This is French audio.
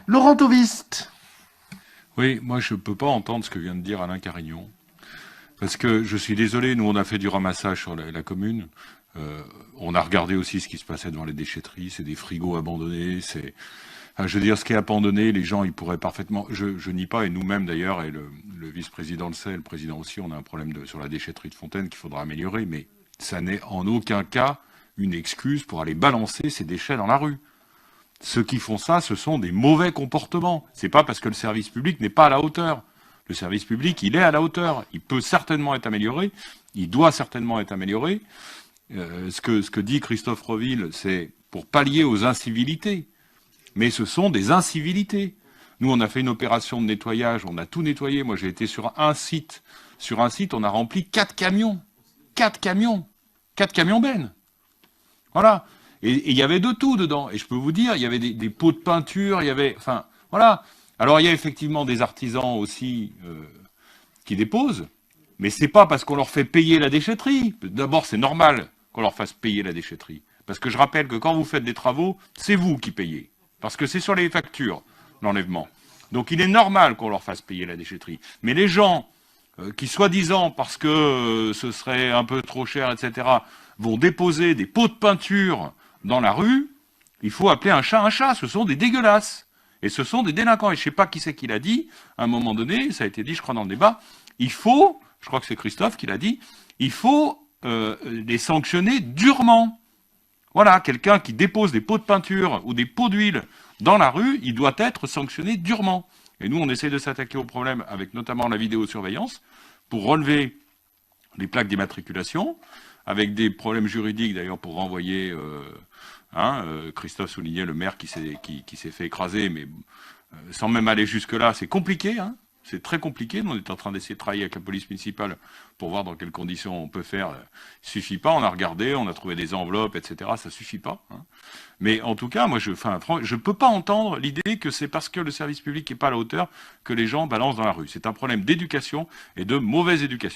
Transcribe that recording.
Laurent Tovist. Oui, moi je peux pas entendre ce que vient de dire Alain Carignon. Parce que je suis désolé, nous on a fait du ramassage sur la commune. On a regardé aussi ce qui se passait devant les déchetteries, c'est des frigos abandonnés, enfin, je veux dire, ce qui est abandonné, les gens, ils pourraient parfaitement... Je nie pas, et nous-mêmes d'ailleurs, et le vice-président le sait, le président aussi, on a un problème sur la déchetterie de Fontaine qu'il faudra améliorer, mais ça n'est en aucun cas une excuse pour aller balancer ces déchets dans la rue. Ceux qui font ça, ce sont des mauvais comportements. C'est pas parce que le service public n'est pas à la hauteur. Le service public, il est à la hauteur. Il peut certainement être amélioré. Il doit certainement être amélioré. Ce que dit Christophe Reville, c'est pour pallier aux incivilités. Mais ce sont des incivilités. Nous, on a fait une opération de nettoyage, on a tout nettoyé. Moi, j'ai été sur un site. Sur un site, on a rempli 4 camions. 4 camions. 4 camions bennes. Voilà. Et il y avait de tout dedans. Et je peux vous dire, il y avait des pots de peinture, il y avait... Enfin, voilà. Alors, il y a effectivement des artisans aussi qui déposent, mais c'est pas parce qu'on leur fait payer la déchetterie. D'abord, c'est normal qu'on leur fasse payer la déchetterie. Parce que je rappelle que quand vous faites des travaux, c'est vous qui payez. Parce que c'est sur les factures, l'enlèvement. Donc, il est normal qu'on leur fasse payer la déchetterie. Mais les gens qui, soi-disant, parce que ce serait un peu trop cher, etc., vont déposer des pots de peinture dans la rue, il faut appeler un chat, ce sont des dégueulasses. Et ce sont des délinquants. Et je ne sais pas qui c'est qui l'a dit, à un moment donné, ça a été dit, je crois, dans le débat, il faut, je crois que c'est Christophe qui l'a dit, il faut les sanctionner durement. Voilà, quelqu'un qui dépose des pots de peinture ou des pots d'huile dans la rue, il doit être sanctionné durement. Et nous, on essaie de s'attaquer au problème avec notamment la vidéosurveillance pour relever les plaques d'immatriculation, avec des problèmes juridiques d'ailleurs pour renvoyer... Christophe soulignait le maire qui s'est fait écraser, mais sans même aller jusque-là, c'est compliqué, hein, c'est très compliqué. Nous, on est en train d'essayer de travailler avec la police municipale pour voir dans quelles conditions on peut faire. Suffit pas, on a regardé, on a trouvé des enveloppes, etc. Ça suffit pas. Hein. Mais en tout cas, moi, je peux pas entendre l'idée que c'est parce que le service public n'est pas à la hauteur que les gens balancent dans la rue. C'est un problème d'éducation et de mauvaise éducation.